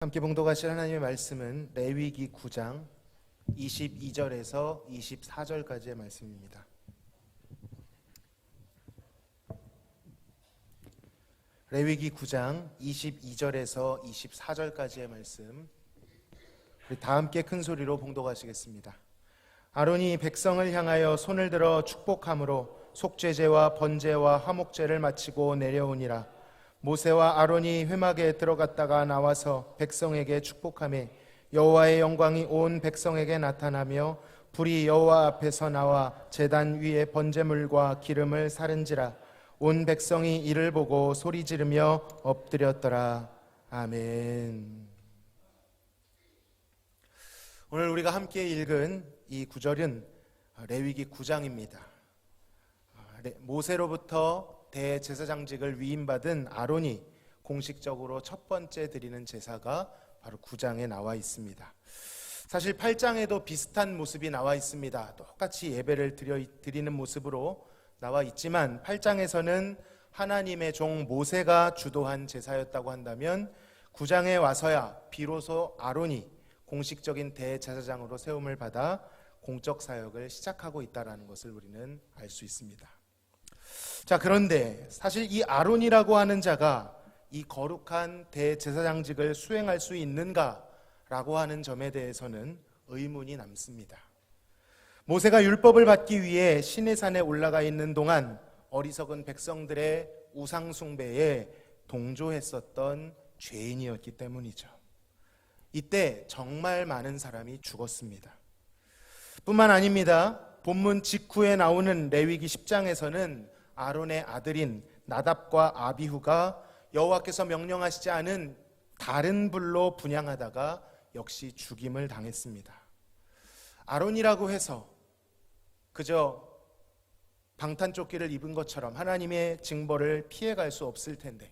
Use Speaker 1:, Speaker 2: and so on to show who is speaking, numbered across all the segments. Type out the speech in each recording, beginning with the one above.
Speaker 1: 함께 봉독하실 하나님의 말씀은 레위기 9장 22절에서 24절까지의 말씀입니다. 레위기 9장 22절에서 24절까지의 말씀, 우리 다 함께 큰 소리로 봉독하시겠습니다. 아론이 백성을 향하여 손을 들어 축복함으로 속죄제와 번제와 화목제를 마치고 내려오니라. 모세와 아론이 회막에 들어갔다가 나와서 백성에게 축복하매 여호와의 영광이 온 백성에게 나타나며 불이 여호와 앞에서 나와 제단 위에 번제물과 기름을 사른지라. 온 백성이 이를 보고 소리 지르며 엎드렸더라. 아멘. 오늘 우리가 함께 읽은 이 구절은 레위기 9장입니다. 모세로부터 대제사장직을 위임받은 아론이 공식적으로 첫 번째 드리는 제사가 바로 9장에 나와 있습니다. 사실 8장에도 비슷한 모습이 나와 있습니다. 똑같이 예배를 드리는 모습으로 나와 있지만 8장에서는 하나님의 종 모세가 주도한 제사였다고 한다면 9장에 와서야 비로소 아론이 공식적인 대제사장으로 세움을 받아 공적 사역을 시작하고 있다는 것을 우리는 알 수 있습니다. 자, 그런데 사실 이 아론이라고 하는 자가 이 거룩한 대제사장직을 수행할 수 있는가라고 하는 점에 대해서는 의문이 남습니다. 모세가 율법을 받기 위해 시내산에 올라가 있는 동안 어리석은 백성들의 우상 숭배에 동조했었던 죄인이었기 때문이죠. 이때 정말 많은 사람이 죽었습니다. 뿐만 아닙니다. 본문 직후에 나오는 레위기 10장에서는 아론의 아들인 나답과 아비후가 여호와께서 명령하시지 않은 다른 불로 분향하다가 역시 죽임을 당했습니다. 아론이라고 해서 그저 방탄조끼를 입은 것처럼 하나님의 징벌을 피해갈 수 없을 텐데,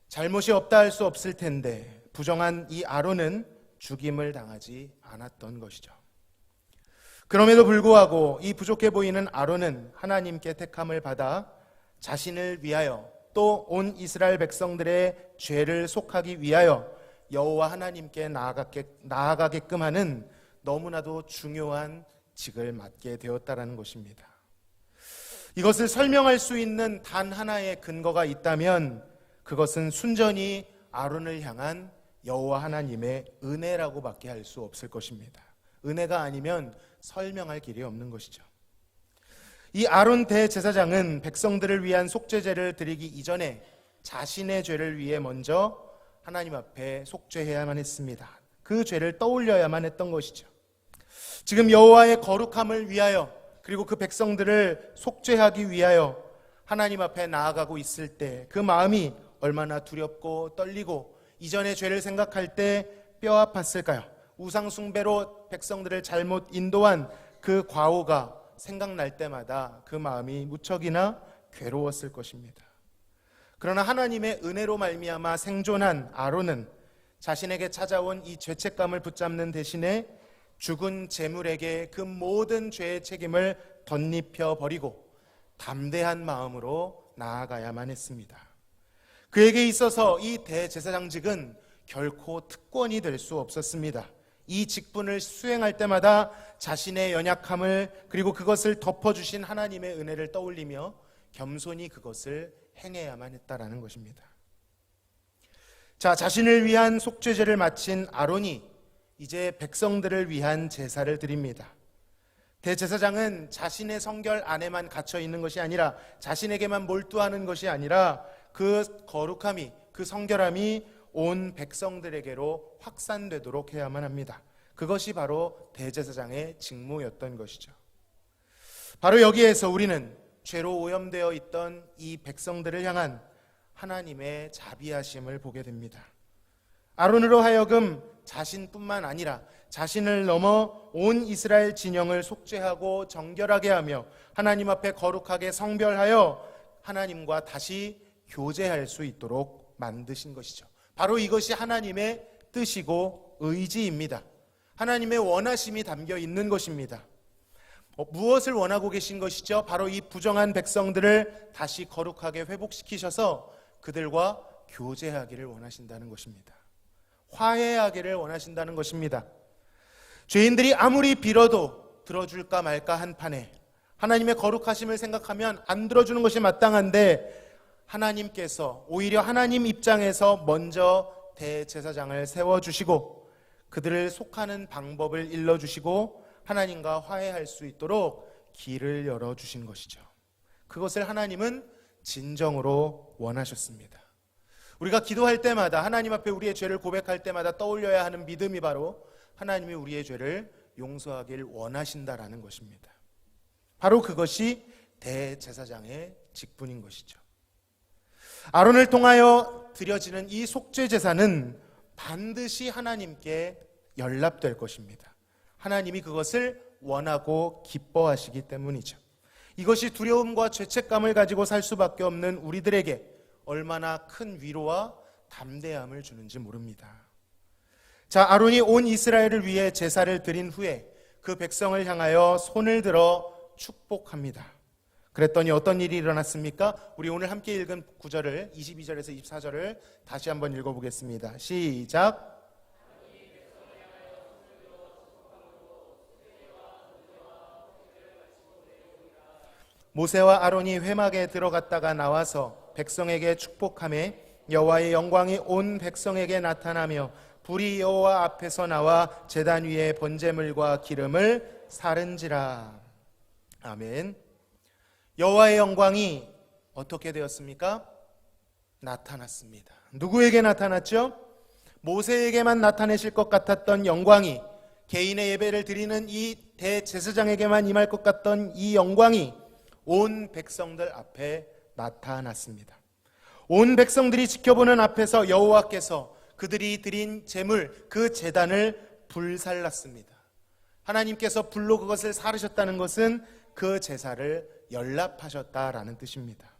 Speaker 1: 잘못이 없다 할 수 없을 텐데 부정한 이 아론은 죽임을 당하지 않았던 것이죠. 그럼에도 불구하고 이 부족해 보이는 아론은 하나님께 택함을 받아 자신을 위하여 또 온 이스라엘 백성들의 죄를 속하기 위하여 여호와 하나님께 나아가게끔 하는 너무나도 중요한 직을 맡게 되었다는 것입니다. 이것을 설명할 수 있는 단 하나의 근거가 있다면 그것은 순전히 아론을 향한 여호와 하나님의 은혜라고밖에 할 수 없을 것입니다. 은혜가 아니면 설명할 길이 없는 것이죠. 이 아론 대제사장은 백성들을 위한 속죄제를 드리기 이전에 자신의 죄를 위해 먼저 하나님 앞에 속죄해야만 했습니다. 그 죄를 떠올려야만 했던 것이죠. 지금 여호와의 거룩함을 위하여 그리고 그 백성들을 속죄하기 위하여 하나님 앞에 나아가고 있을 때 그 마음이 얼마나 두렵고 떨리고 이전의 죄를 생각할 때 뼈 아팠을까요? 우상 숭배로 백성들을 잘못 인도한 그 과오가 생각날 때마다 그 마음이 무척이나 괴로웠을 것입니다. 그러나 하나님의 은혜로 말미암아 생존한 아론은 자신에게 찾아온 이 죄책감을 붙잡는 대신에 죽은 제물에게 그 모든 죄의 책임을 덧입혀 버리고 담대한 마음으로 나아가야만 했습니다. 그에게 있어서 이 대제사장직은 결코 특권이 될 수 없었습니다. 이 직분을 수행할 때마다 자신의 연약함을 그리고 그것을 덮어주신 하나님의 은혜를 떠올리며 겸손히 그것을 행해야만 했다라는 것입니다. 자, 자신을 위한 속죄제를 마친 아론이 이제 백성들을 위한 제사를 드립니다. 대제사장은 자신의 성결 안에만 갇혀 있는 것이 아니라 자신에게만 몰두하는 것이 아니라 그 거룩함이, 그 성결함이 온 백성들에게로 확산되도록 해야만 합니다. 그것이 바로 대제사장의 직무였던 것이죠. 바로 여기에서 우리는 죄로 오염되어 있던 이 백성들을 향한 하나님의 자비하심을 보게 됩니다. 아론으로 하여금 자신뿐만 아니라 자신을 넘어 온 이스라엘 진영을 속죄하고 정결하게 하며 하나님 앞에 거룩하게 성별하여 하나님과 다시 교제할 수 있도록 만드신 것이죠. 바로 이것이 하나님의 뜻이고 의지입니다. 하나님의 원하심이 담겨 있는 것입니다. 무엇을 원하고 계신 것이죠? 바로 이 부정한 백성들을 다시 거룩하게 회복시키셔서 그들과 교제하기를 원하신다는 것입니다. 화해하기를 원하신다는 것입니다. 죄인들이 아무리 빌어도 들어줄까 말까 한 판에 하나님의 거룩하심을 생각하면 안 들어주는 것이 마땅한데, 하나님께서 오히려 하나님 입장에서 먼저 대제사장을 세워주시고 그들을 속하는 방법을 일러주시고 하나님과 화해할 수 있도록 길을 열어주신 것이죠. 그것을 하나님은 진정으로 원하셨습니다. 우리가 기도할 때마다, 하나님 앞에 우리의 죄를 고백할 때마다 떠올려야 하는 믿음이 바로 하나님이 우리의 죄를 용서하길 원하신다라는 것입니다. 바로 그것이 대제사장의 직분인 것이죠. 아론을 통하여 드려지는 이 속죄 제사는 반드시 하나님께 연락될 것입니다. 하나님이 그것을 원하고 기뻐하시기 때문이죠. 이것이 두려움과 죄책감을 가지고 살 수밖에 없는 우리들에게 얼마나 큰 위로와 담대함을 주는지 모릅니다. 자, 아론이 온 이스라엘을 위해 제사를 드린 후에 그 백성을 향하여 손을 들어 축복합니다. 그랬더니 어떤 일이 일어났습니까? 우리 오늘 함께 읽은 9절을 22절에서 24절을 다시 한번 읽어보겠습니다. 시작. 모세와 아론이 회막에 들어갔다가 나와서 백성에게 축복하며 여호와의 영광이 온 백성에게 나타나며 불이 여호와 앞에서 나와 제단 위에 번제물과 기름을 사른지라. 아멘. 여호와의 영광이 어떻게 되었습니까? 나타났습니다. 누구에게 나타났죠? 모세에게만 나타내실 것 같았던 영광이, 개인의 예배를 드리는 이 대제사장에게만 임할 것 같던 이 영광이 온 백성들 앞에 나타났습니다. 온 백성들이 지켜보는 앞에서 여호와께서 그들이 드린 제물, 그 제단을 불살랐습니다. 하나님께서 불로 그것을 사르셨다는 것은 그 제사를 연락하셨다라는 뜻입니다.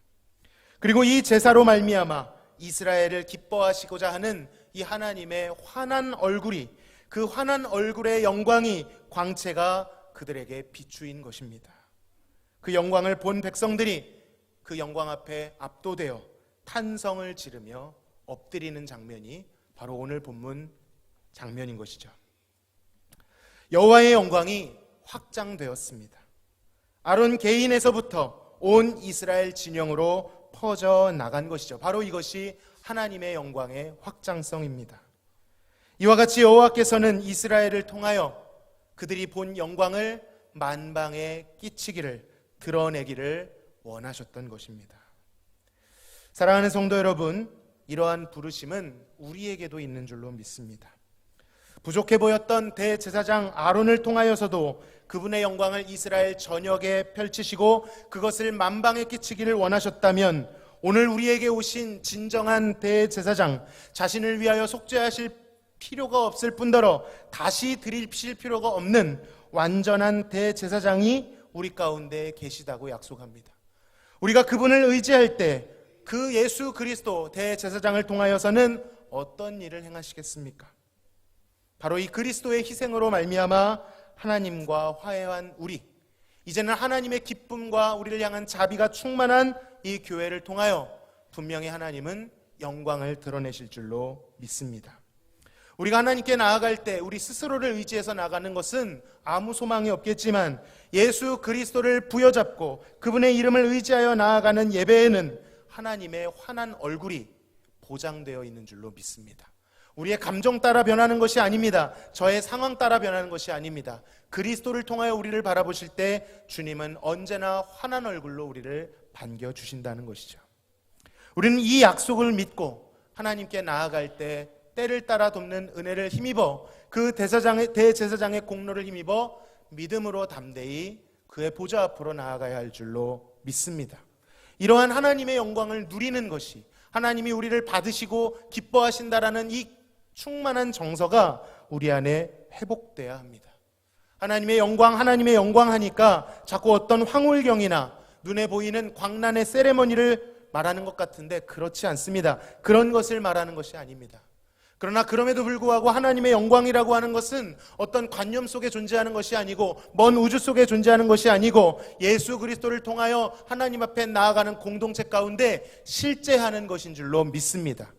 Speaker 1: 그리고 이 제사로 말미암아 이스라엘을 기뻐하시고자 하는 이 하나님의 환한 얼굴이, 그 환한 얼굴의 영광이, 광채가 그들에게 비추인 것입니다. 그 영광을 본 백성들이 그 영광 앞에 압도되어 탄성을 지르며 엎드리는 장면이 바로 오늘 본문 장면인 것이죠. 여호와의 영광이 확장되었습니다. 아론 개인에서부터 온 이스라엘 진영으로 퍼져나간 것이죠. 바로 이것이 하나님의 영광의 확장성입니다. 이와 같이 여호와께서는 이스라엘을 통하여 그들이 본 영광을 만방에 끼치기를, 드러내기를 원하셨던 것입니다. 사랑하는 성도 여러분, 이러한 부르심은 우리에게도 있는 줄로 믿습니다. 부족해 보였던 대제사장 아론을 통하여서도 그분의 영광을 이스라엘 전역에 펼치시고 그것을 만방에 끼치기를 원하셨다면, 오늘 우리에게 오신 진정한 대제사장, 자신을 위하여 속죄하실 필요가 없을 뿐더러 다시 드리실 필요가 없는 완전한 대제사장이 우리 가운데 계시다고 약속합니다. 우리가 그분을 의지할 때 그 예수 그리스도 대제사장을 통하여서는 어떤 일을 행하시겠습니까? 바로 이 그리스도의 희생으로 말미암아 하나님과 화해한 우리, 이제는 하나님의 기쁨과 우리를 향한 자비가 충만한 이 교회를 통하여 분명히 하나님은 영광을 드러내실 줄로 믿습니다. 우리가 하나님께 나아갈 때 우리 스스로를 의지해서 나가는 것은 아무 소망이 없겠지만, 예수 그리스도를 부여잡고 그분의 이름을 의지하여 나아가는 예배에는 하나님의 환한 얼굴이 보장되어 있는 줄로 믿습니다. 우리의 감정 따라 변하는 것이 아닙니다. 저의 상황 따라 변하는 것이 아닙니다. 그리스도를 통하여 우리를 바라보실 때 주님은 언제나 환한 얼굴로 우리를 반겨주신다는 것이죠. 우리는 이 약속을 믿고 하나님께 나아갈 때 때를 따라 돕는 은혜를 힘입어 그 대제사장의 공로를 힘입어 믿음으로 담대히 그의 보좌 앞으로 나아가야 할 줄로 믿습니다. 이러한 하나님의 영광을 누리는 것이, 하나님이 우리를 받으시고 기뻐하신다라는 이 충만한 정서가 우리 안에 회복돼야 합니다. 하나님의 영광 하니까 자꾸 어떤 황홀경이나 눈에 보이는 광란의 세레머니를 말하는 것 같은데 그렇지 않습니다. 그런 것을 말하는 것이 아닙니다. 그러나 그럼에도 불구하고 하나님의 영광이라고 하는 것은 어떤 관념 속에 존재하는 것이 아니고, 먼 우주 속에 존재하는 것이 아니고, 예수 그리스도를 통하여 하나님 앞에 나아가는 공동체 가운데 실제하는 것인 줄로 믿습니다.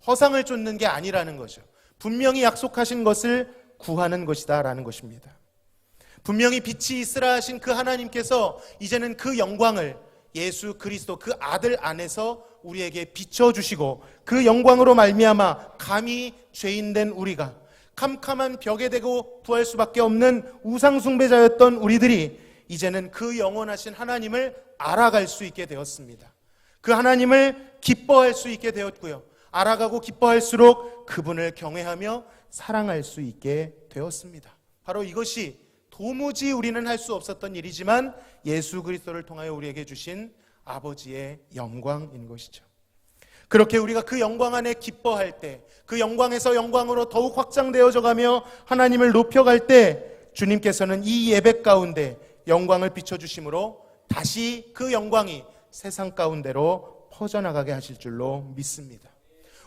Speaker 1: 허상을 쫓는 게 아니라는 거죠. 분명히 약속하신 것을 구하는 것이다 라는 것입니다. 분명히 빛이 있으라 하신 그 하나님께서 이제는 그 영광을 예수 그리스도 그 아들 안에서 우리에게 비춰주시고 그 영광으로 말미암아 감히 죄인된 우리가 캄캄한 벽에 대고 구할 수밖에 없는 우상숭배자였던 우리들이 이제는 그 영원하신 하나님을 알아갈 수 있게 되었습니다. 그 하나님을 기뻐할 수 있게 되었고요, 알아가고 기뻐할수록 그분을 경외하며 사랑할 수 있게 되었습니다. 바로 이것이 도무지 우리는 할 수 없었던 일이지만 예수 그리스도를 통하여 우리에게 주신 아버지의 영광인 것이죠. 그렇게 우리가 그 영광 안에 기뻐할 때, 그 영광에서 영광으로 더욱 확장되어져 가며 하나님을 높여갈 때 주님께서는 이 예배 가운데 영광을 비춰주심으로 다시 그 영광이 세상 가운데로 퍼져나가게 하실 줄로 믿습니다.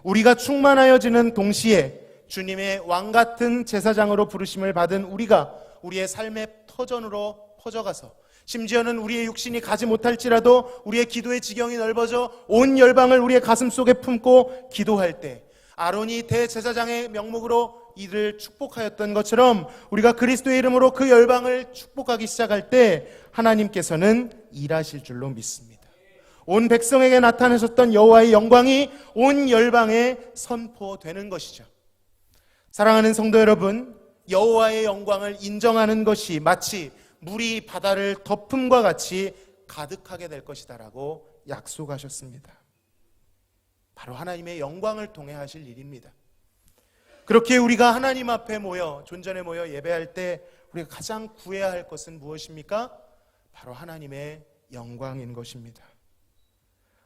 Speaker 1: 우리가 충만하여지는 동시에 주님의 왕같은 제사장으로 부르심을 받은 우리가 우리의 삶의 터전으로 퍼져가서 심지어는 우리의 육신이 가지 못할지라도 우리의 기도의 지경이 넓어져 온 열방을 우리의 가슴 속에 품고 기도할 때 아론이 대제사장의 명목으로 이를 축복하였던 것처럼 우리가 그리스도의 이름으로 그 열방을 축복하기 시작할 때 하나님께서는 일하실 줄로 믿습니다. 온 백성에게 나타내셨던 여호와의 영광이 온 열방에 선포되는 것이죠. 사랑하는 성도 여러분, 여호와의 영광을 인정하는 것이 마치 물이 바다를 덮음과 같이 가득하게 될 것이다라고 약속하셨습니다. 바로 하나님의 영광을 통해 하실 일입니다. 그렇게 우리가 하나님 앞에 모여, 존전에 모여 예배할 때 우리가 가장 구해야 할 것은 무엇입니까? 바로 하나님의 영광인 것입니다.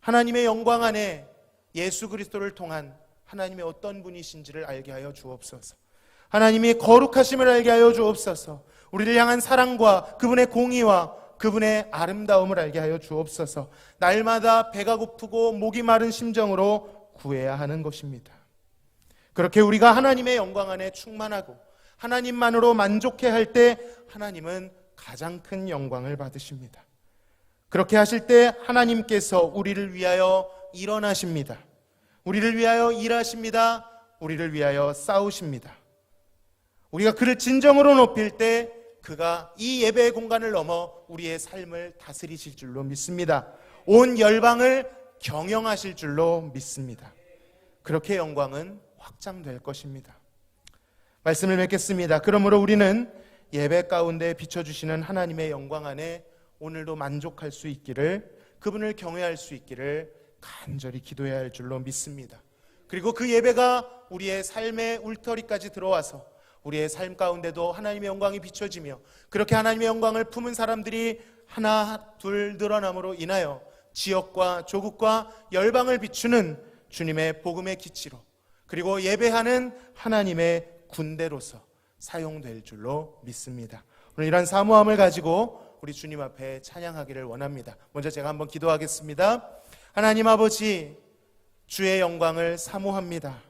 Speaker 1: 하나님의 영광 안에 예수 그리스도를 통한 하나님의 어떤 분이신지를 알게 하여 주옵소서. 하나님이 거룩하심을 알게 하여 주옵소서. 우리를 향한 사랑과 그분의 공의와 그분의 아름다움을 알게 하여 주옵소서. 날마다 배가 고프고 목이 마른 심정으로 구해야 하는 것입니다. 그렇게 우리가 하나님의 영광 안에 충만하고 하나님만으로 만족해 할 때 하나님은 가장 큰 영광을 받으십니다. 그렇게 하실 때 하나님께서 우리를 위하여 일어나십니다. 우리를 위하여 일하십니다. 우리를 위하여 싸우십니다. 우리가 그를 진정으로 높일 때 그가 이 예배의 공간을 넘어 우리의 삶을 다스리실 줄로 믿습니다. 온 열방을 경영하실 줄로 믿습니다. 그렇게 영광은 확장될 것입니다. 말씀을 맺겠습니다. 그러므로 우리는 예배 가운데 비춰주시는 하나님의 영광 안에 오늘도 만족할 수 있기를, 그분을 경외할 수 있기를 간절히 기도해야 할 줄로 믿습니다. 그리고 그 예배가 우리의 삶의 울터리까지 들어와서 우리의 삶 가운데도 하나님의 영광이 비춰지며 그렇게 하나님의 영광을 품은 사람들이 하나 둘 늘어남으로 인하여 지역과 조국과 열방을 비추는 주님의 복음의 기치로, 그리고 예배하는 하나님의 군대로서 사용될 줄로 믿습니다. 오늘 이런 사모함을 가지고 우리 주님 앞에 찬양하기를 원합니다. 먼저 제가 한번 기도하겠습니다. 하나님 아버지, 주의 영광을 사모합니다.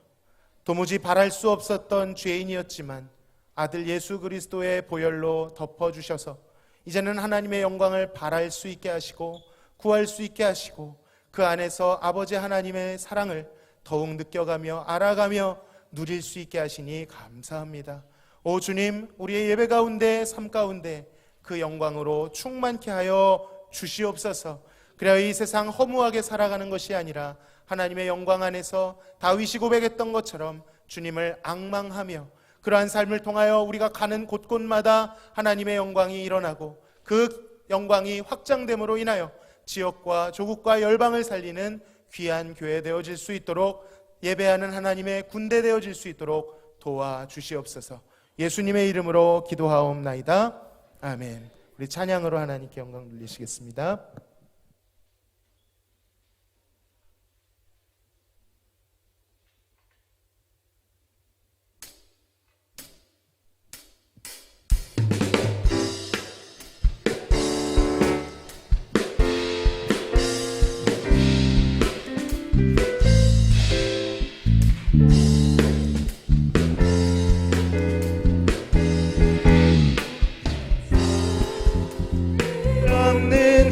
Speaker 1: 도무지 바랄 수 없었던 죄인이었지만 아들 예수 그리스도의 보혈로 덮어주셔서 이제는 하나님의 영광을 바랄 수 있게 하시고 구할 수 있게 하시고 그 안에서 아버지 하나님의 사랑을 더욱 느껴가며 알아가며 누릴 수 있게 하시니 감사합니다. 오 주님, 우리의 예배 가운데 삶 가운데 그 영광으로 충만케 하여 주시옵소서. 그래야 이 세상 허무하게 살아가는 것이 아니라 하나님의 영광 안에서 다윗이 고백했던 것처럼 주님을 앙망하며 그러한 삶을 통하여 우리가 가는 곳곳마다 하나님의 영광이 일어나고 그 영광이 확장됨으로 인하여 지역과 조국과 열방을 살리는 귀한 교회 되어질 수 있도록, 예배하는 하나님의 군대 되어질 수 있도록 도와주시옵소서. 예수님의 이름으로 기도하옵나이다. 아멘. 우리 찬양으로 하나님께 영광 돌리시겠습니다.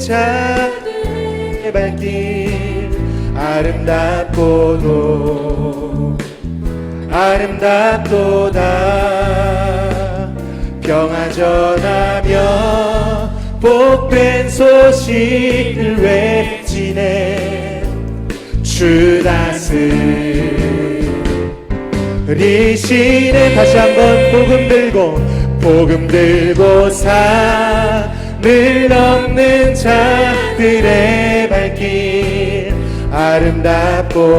Speaker 1: 자의 발길 아름답고도 아름답도다. 평화 전하며 복된 소식을 외치네. 주 다스리시네. 다시 한번 복음 들고 산을 넘는 자들의 발길. 아름답도다.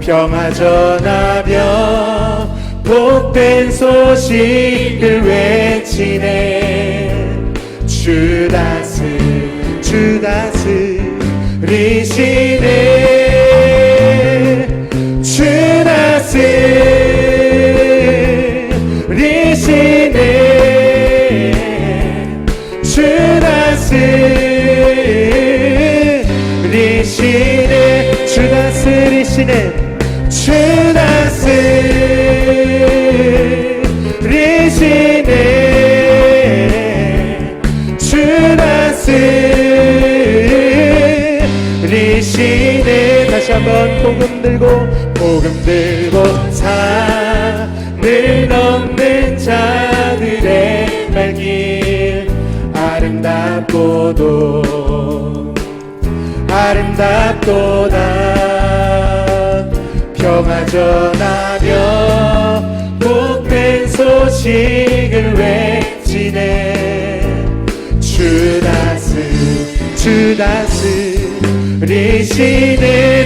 Speaker 1: 평화 전하며 복된 소식을 외치네. 주 다스리시네. 주 다스리시네. 주 다스리시네. 주 다스리시네. 주 다스리시네. 주 다스리시네. 다시 한번 복음 들고 산을 넘는 자들의 발길. 아름답도다. 평화 전하며 복된 소식을 외치네. 주 다스리시네. 주 다스리시네.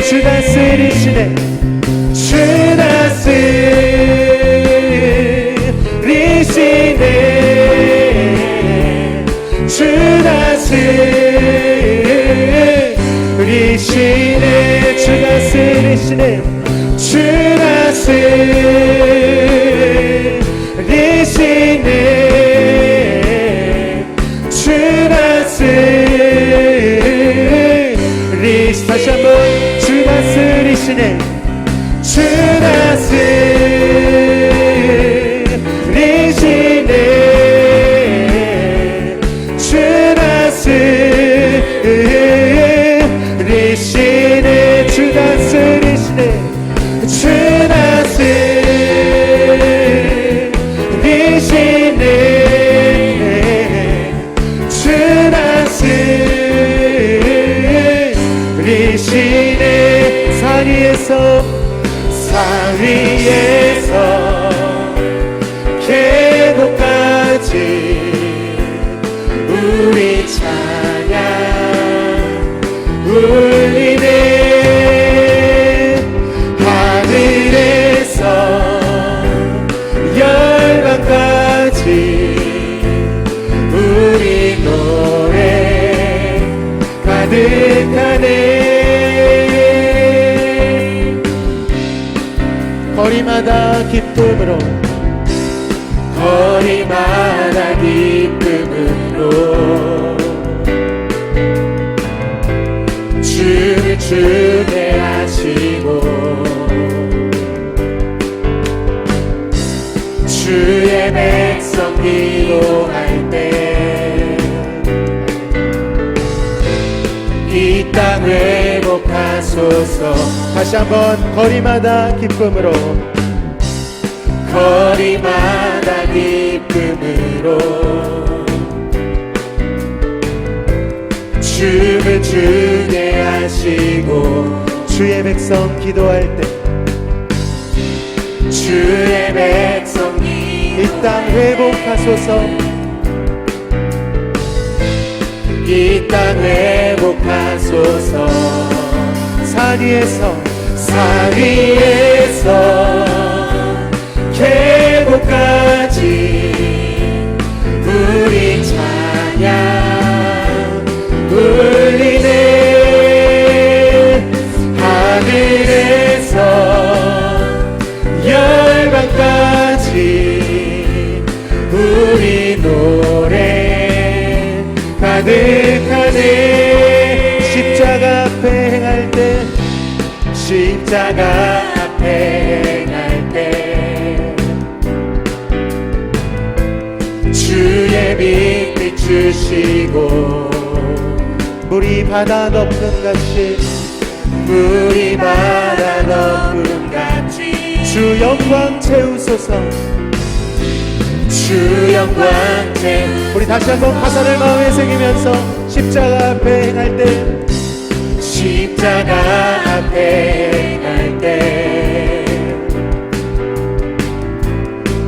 Speaker 1: 주 다스리시네. 주 다스리시네. 주 다스리시네. 주 다스리시네. 주 다스리시네. 다시 한번 주 다스리시네. 주 다스리시네. 주 다스리시네. 주 다스리시네. 주 다스리시네. 주 다스리시네. 산위에서 계곡까지 우리 찬양 울리네. 하늘에서 열방까지 우리 노래 가득하네. 거리마다 기쁨으로 주를 주례하시고 주의 백성 기도할 때 이 땅 회복하소서. 다시 한번 거리마다 기쁨으로 주를 주례하시고 주의 백성 기도할 때 주의 백성 이 땅 회복하소서. 이 땅 회복하소서. 산 위에서 계곡까지 우리 찬양 울리네. 하늘에서 열방까지 우리 노래 가득하네. 십자가 앞에 행할 때 주의 빛 비추시고 물이 바다 덮음 같이
Speaker 2: 물이 바다 덮음 같이
Speaker 1: 주 영광 채우소서.
Speaker 2: 주 영광 채우소서.
Speaker 1: 우리 다시 한번 가사를 마음에 새기면서 십자가 앞에 행할 때
Speaker 2: 십자가 앞에 행할 때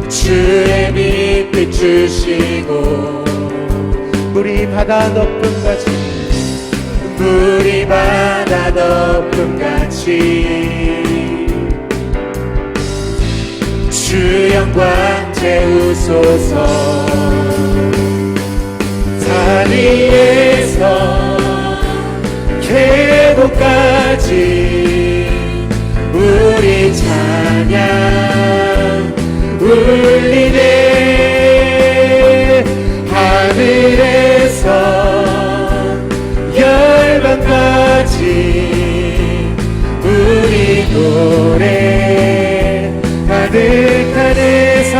Speaker 2: 주의 빛 비추시고
Speaker 1: 물이 바다 덮음 같이
Speaker 2: 물이 바다 덮음 같이 주 영광 채우소서. 산 위에서 계곡까지 우리 찬양 울리네. 하늘에서 열방까지 우리 노래 가득하네. 산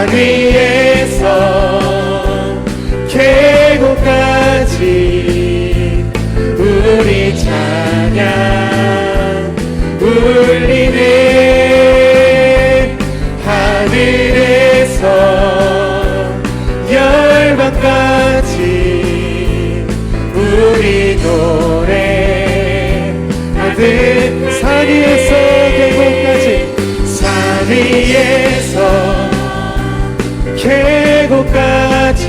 Speaker 2: 위에서 계곡까지 우리 찬양 울리네. 하늘에서 열방까지 우리 노래 가득. 산 위에서 계곡까지 산 위에서 계곡까지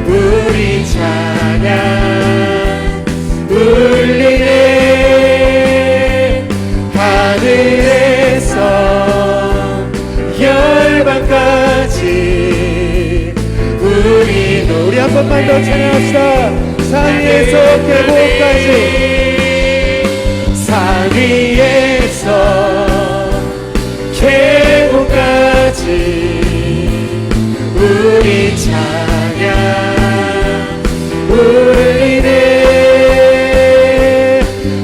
Speaker 2: 우리 찬양 울리네. 하늘에서 열방까지 우리 한 번만 더 찬양합시다. 산 위에서 계곡까지 산 위에서 계곡까지 우리 찬양 울리네.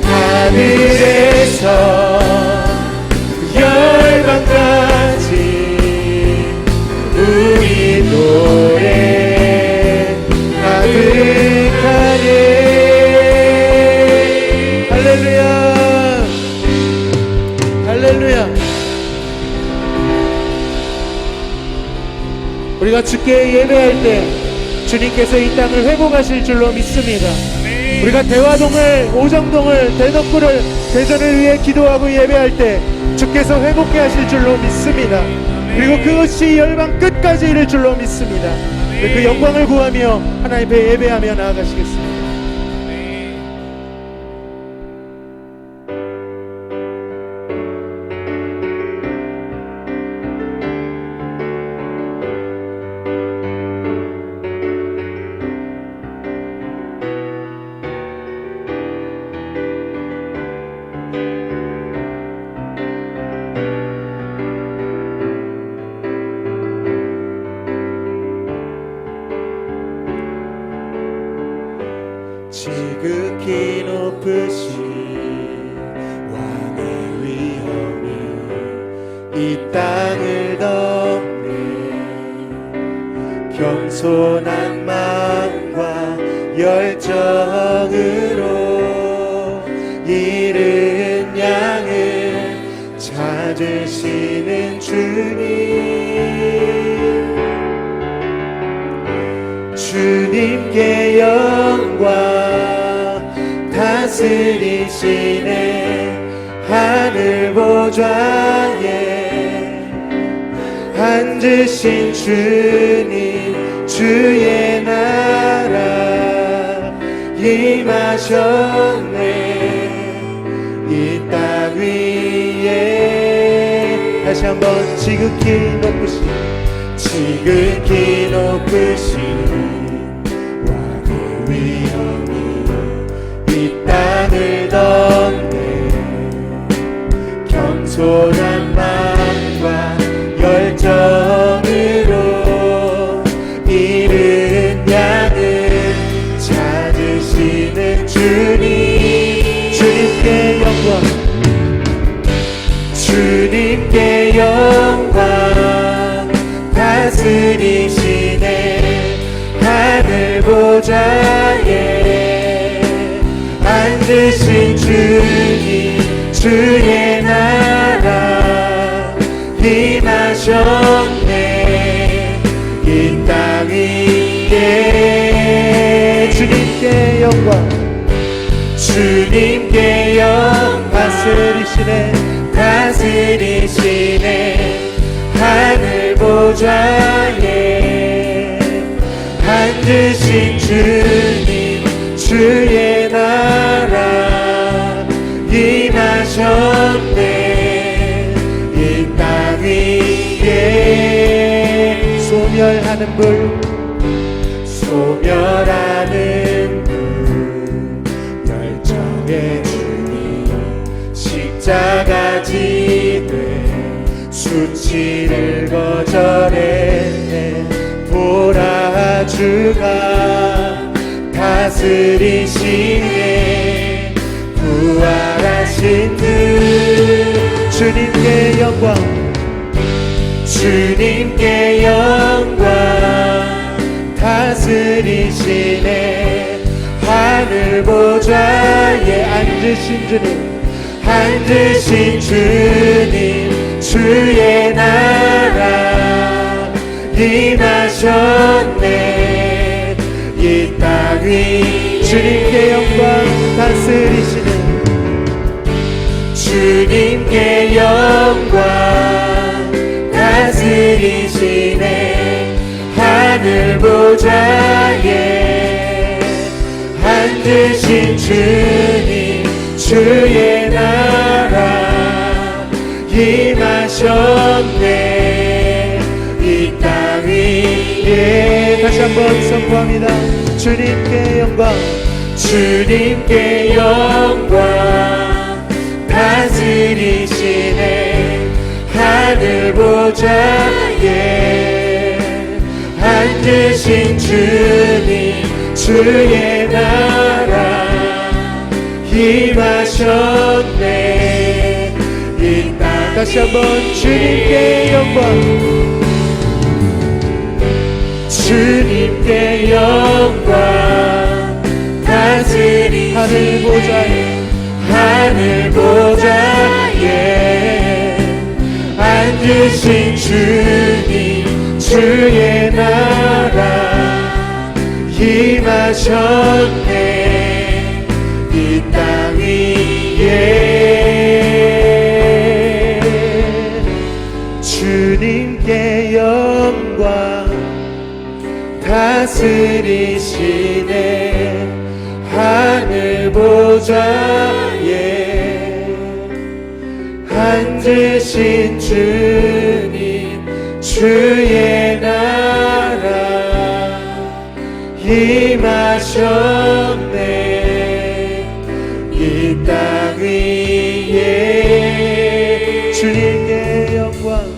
Speaker 2: 하늘에서 열방까지 우리 노래 가득하네. 할렐루야 할렐루야. 우리가 주께 예배할 때 주님께서 이 땅을 회복하실 줄로 믿습니다. 우리가 대화동을, 오정동을, 대덕구를, 대전을 위해 기도하고 예배할 때 주께서 회복케 하실 줄로 믿습니다. 그리고 그것이 열방 끝까지 이를 줄로 믿습니다. 그 영광을 구하며 하나님 앞에 예배하며 나아가시겠습니다. 지극히 높으신 왕의 위엄이 이 땅을 덮네. 겸손한 마음과 열정으로 이른 양을 찾으시는 주님께 영광 다스리시네. 하늘 보좌에 앉으신 주님, 주의 나라 임하셨네. 이 땅 위에 다시 한번 지극히 높으신 왕의 위엄이 이 땅을 덮네. 겸손한 마음과 열정으로 이른 양을 찾으시는 주님께 영광 다스리시네. 하늘 앉으신 주님 주의 나라 임하셨네 이 땅 위에 주님께 영광 주님께 영광 다스리시네 하늘 보좌에 앉으신 주님 주의 나라 임하셨네 이 땅 위에 소멸하는 불 열정의 주님 십자가 지되 수치를 거절했네 보라 주가 다스리시네 부활하신 주 주님께 영광 다스리시네 하늘 보좌에 앉으신 주님 주의 나라 임하셨네 이 땅 위 주님께 영광 주님께 영광 다스리시네 하늘 보좌에 앉으신 주님 주의 나라 임하셨네 이 땅 위에 다시 한번 선포합니다. 주님께 영광 다스리시네 하늘 보좌에 앉으신 주님 주의 나라 임하셨네 이 땅 다시 한번 주님께 영광 다스리시네 하늘 보좌에 앉으신 주님 주의 나라 임하셨네 이 땅 위에 주님께 영광 다스리시네 하늘 보좌에 앉으신 주님 주의 나라 임하셨네 이 땅 위에 주님께 영광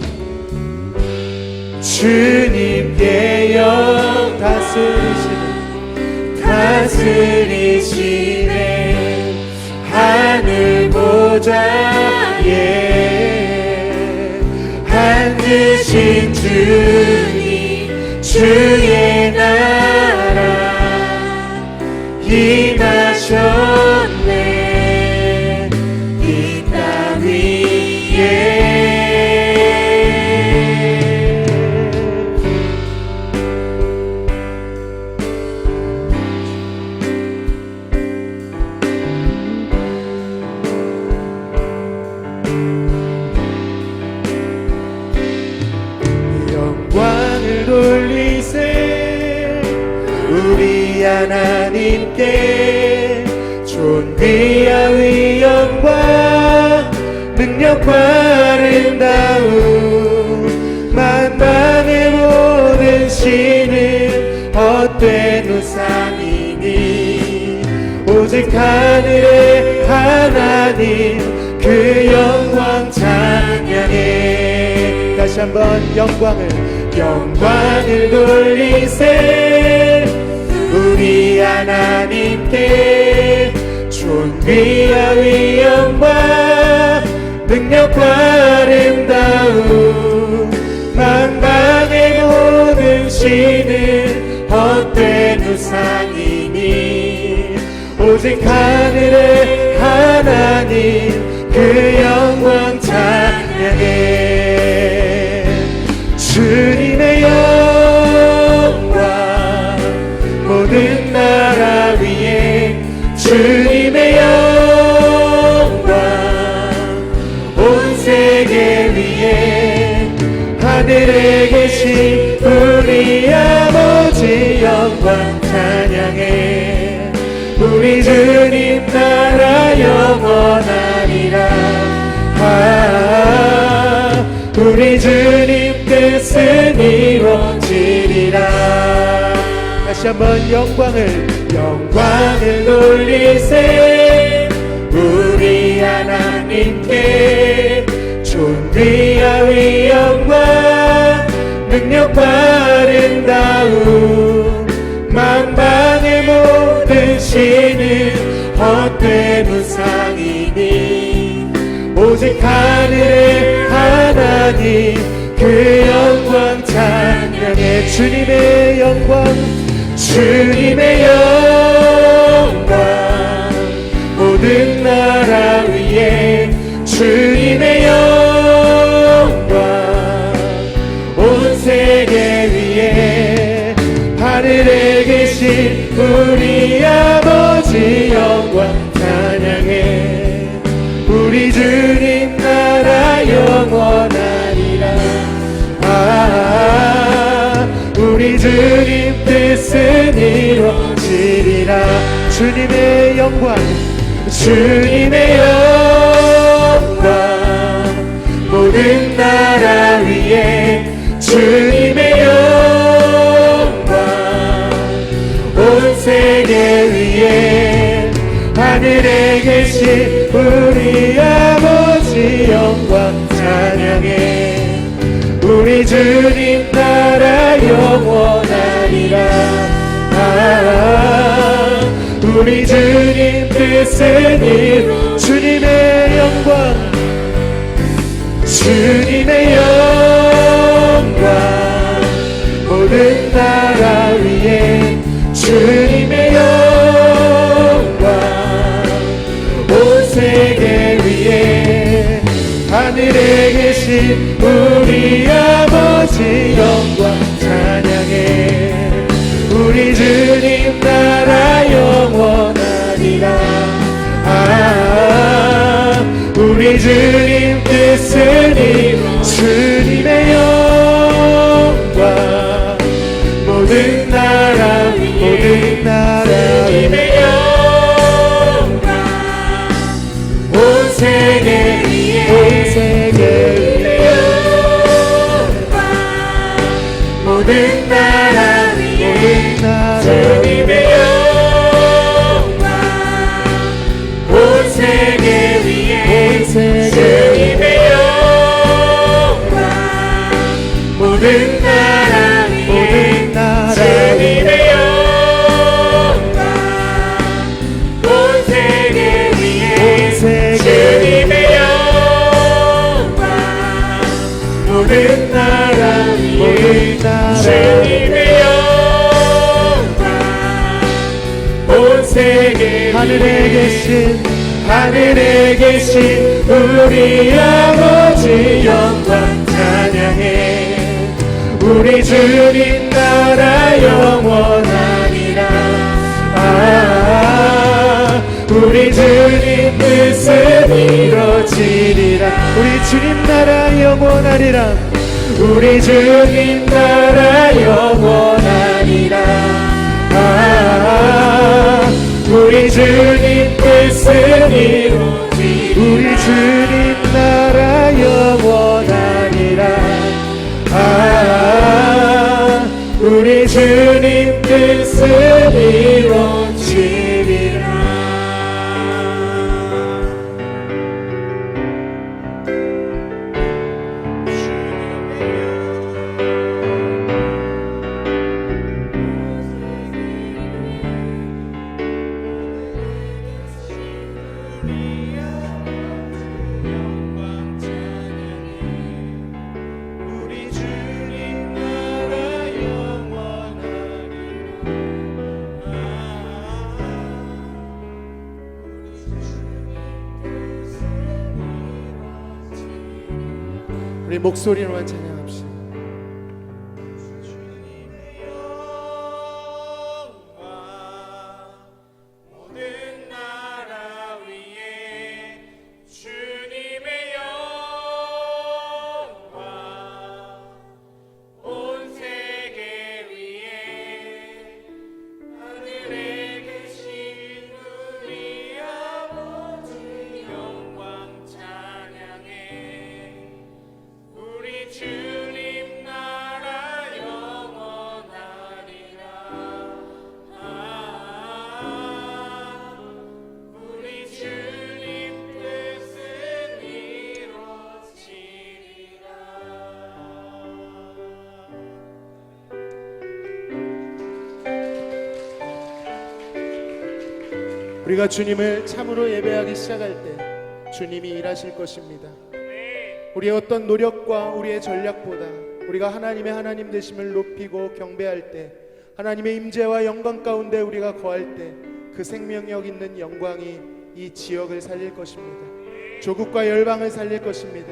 Speaker 2: 다스리시네 하늘 보좌에 앉으신 주님 주의 나라 임하셨네 이 땅 위에 우리 하나님께 존귀와 위엄과 능력과 아름다움 만방의 모든 신은 헛된 우상이니 오직 하늘의 하나님 그 영광 찬양해 다시 한번 영광을 돌리세 우리 하나님께 존귀와 위엄과 능력과 아름다움 만방의 모든 신은 헛된 우상이니 오직 하늘의 그 영광 찬양해. 주님의 영광 모든 나라 위에 주님의 영광 온 세계 위에 하늘에 계신 우리 아버지 영광 찬양해. 우리 주님 나라 영원하리라. 우리 주님 뜻은 이루어지리라. 다시 한번 영광을 돌리세. 우리 하나님께 존귀하위 영광 능력 아름다움 만방의 모든 신은 헛된 우상이니 오직 하늘의 하나님 그 영광 찬양해. 주님의 영광 모든 나라 위에 주님의 영광 온 세계 위에 하늘에 계신 우리 아버지 영광 찬양해. 우리 주님 나라 영원하리라. 우리 주님 뜻은 이루어지리라. 주님의 영광 모든 나라 위에 주님의 영광 온 세계 위에 하늘에 계신 우리 아버지 영광 찬양해. 우리 주님 나라 영원하리라. 우리 주님 뜻은 이루. 주님의 영광 모든 나라 위에 주님의 영광 온 세계 위에 하늘에 계신 우리 아버지 영광 찬양해. 우리 주님 나라 영원하리라. 우리 주님 뜻은 이루. 주님의 영광 모든 나라 위에 주님의 영광 온 세계 위에 모든 나라 위에 주님의 영광 온 세계 위에 주님의 영광 모든 나라 위에 주님의 영광 온 세계 위에 주님의 영광 모든 나라 위에 주님의 영광 온 세계 하늘에 계신 우리 아버지 영광 찬양해. 우리 주님 나라 영원하리라. 우리 주님 뜻은 이루어지리라. 우리 주님 나라 영원하리라. 우리 주님 나라 영원하리라. 우리 주님 뜻은 이루어지리라. 우리 주님 나라 영원하리라. 우리 주님 뜻은 이루어지리라. 우리 목소리로만 찬양합시다. 우리가 주님을 참으로 예배하기 시작할 때 주님이 일하실 것입니다. 우리의 어떤 노력과 우리의 전략보다 우리가 하나님의 하나님 되심을 높이고 경배할 때, 하나님의 임재와 영광 가운데 우리가 거할 때 그 생명력 있는 영광이 이 지역을 살릴 것입니다. 조국과 열방을 살릴 것입니다.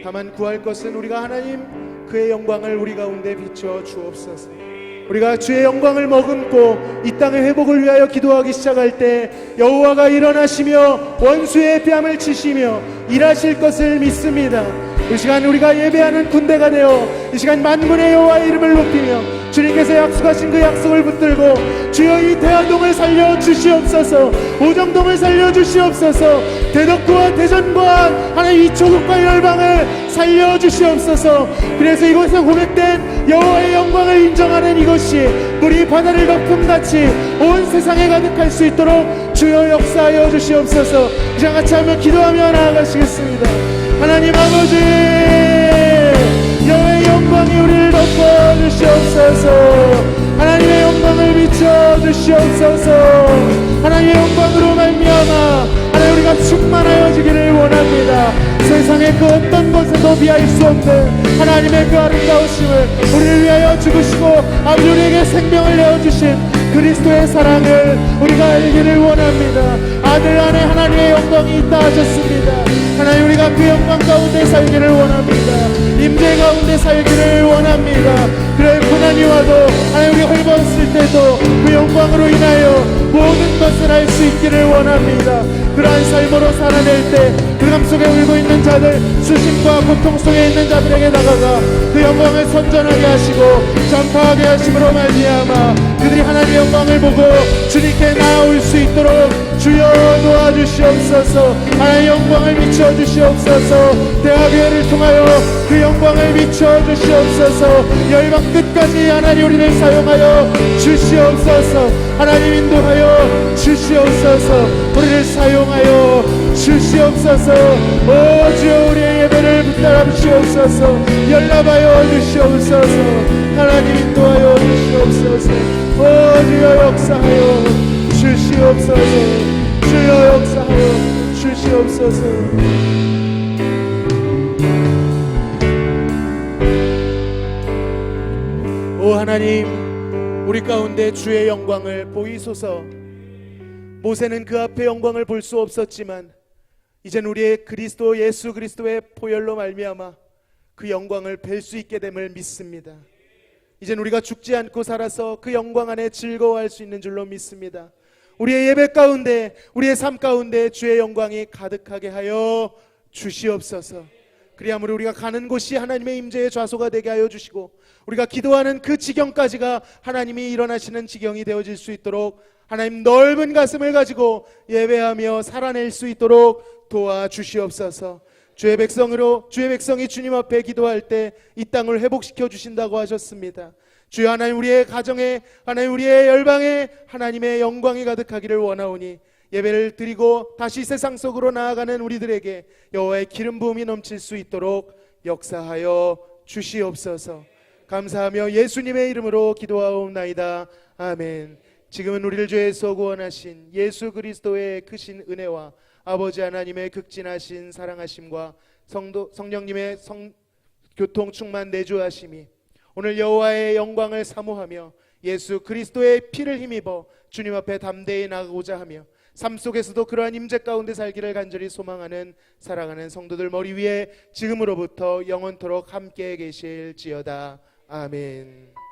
Speaker 2: 다만 구할 것은 우리가 하나님 그의 영광을 우리 가운데 비춰 주옵소서. 우리가 주의 영광을 머금고 이 땅의 회복을 위하여 기도하기 시작할 때 여호와가 일어나시며 원수의 뺨을 치시며 일하실 것을 믿습니다. 이 시간 우리가 예배하는 군대가 되어 이 시간 만군의 여호와의 이름을 높이며 주님께서 약속하신 그 약속을 붙들고 주여 이 대화동을 살려 주시옵소서, 오정동을 살려 주시옵소서, 대덕구와 대전과 하나님 이 조국과 열방을 살려 주시옵소서. 그래서 이곳에 고백된 여호와의 영광을 인정하는 이것이 우리 바다를 덮음같이 온 세상에 가득할 수 있도록 주여 역사하여 주시옵소서. 이 시간 같이 하며 기도하며 나아가시겠습니다. 하나님 아버지, 여호와의 영광이 우리를 덮어 주시옵소서. 하나님의 영광을 비춰 주시옵소서. 하나님의 영광으로 말미암아 하나님 우리가 충만하여지기를 원합니다. 세상의 그 어떤 것에도 비할 수 없는 하나님의 그 아름다우심을 우리를 위하여 죽으시고 아버지 우리에게 생명을 내어주신 그리스도의 사랑을 우리가 알기를 원합니다. 아들 안에 하나님의 영광이 있다 하셨습니다. 하나님 우리가 그 영광 가운데 살기를 원합니다. 임재 가운데 살기를 원합니다. 그래 고난이 와도 하나님 우리가 헐벗을 때도 그 영광으로 인하여 모든 것을 할 수 있기를 원합니다. 그러한 삶으로 살아낼 때 불감 속에 울고 있는 자들, 수심과 고통 속에 있는 자들에게 다가가 그 영광을 선전하게 하시고 전파하게 하심으로 말미암아 그들이 하나님의 영광을 보고 주님께 나아올 수 있도록 주여 도와주시옵소서. 하나님의 영광을 비춰주시옵소서. 대학교회를 통하여 그 영광을 비춰주시옵소서. 열방 끝까지 하나님 우리를 사용하여 주시옵소서. 하나님 인도하여 주시옵소서. 우리를 사용하여 주시옵소서. 오 주여 우리의 예배를 붙들어 주시옵소서. 연락하여 주시옵소서. 하나님 인도하여 주시옵소서. 오 주여 역사하여 주시옵소서. 주여 역사하여 주시옵소서. 오 하나님, 우리 가운데 주의 영광을 보이소서. 모세는 그 앞에 영광을 볼 수 없었지만 이젠 우리의 그리스도 예수 그리스도의 보혈로 말미암아 그 영광을 뵐 수 있게 됨을 믿습니다. 이젠 우리가 죽지 않고 살아서 그 영광 안에 즐거워할 수 있는 줄로 믿습니다. 우리의 예배 가운데, 우리의 삶 가운데 주의 영광이 가득하게 하여 주시옵소서. 그리하므로 우리가 가는 곳이 하나님의 임재의 좌소가 되게 하여 주시고 우리가 기도하는 그 지경까지가 하나님이 일어나시는 지경이 되어질 수 있도록 하나님 넓은 가슴을 가지고 예배하며 살아낼 수 있도록 도와주시옵소서. 주의 백성이 주님 앞에 기도할 때 이 땅을 회복시켜 주신다고 하셨습니다. 주여 하나님 우리의 가정에, 하나님 우리의 열방에 하나님의 영광이 가득하기를 원하오니 예배를 드리고 다시 세상 속으로 나아가는 우리들에게 여호와의 기름 부음이 넘칠 수 있도록 역사하여 주시옵소서. 감사하며 예수님의 이름으로 기도하옵나이다. 아멘. 지금은 우리를 죄에서 구원하신 예수 그리스도의 크신 은혜와 아버지 하나님의 극진하신 사랑하심과 성령님의 교통 충만 내주하심이 오늘 여호와의 영광을 사모하며 예수 그리스도의 피를 힘입어 주님 앞에 담대히 나가고자 하며
Speaker 1: 삶 속에서도 그러한 임재 가운데 살기를 간절히 소망하는 사랑하는 성도들 머리 위에 지금으로부터 영원토록 함께 계실지어다. 아멘.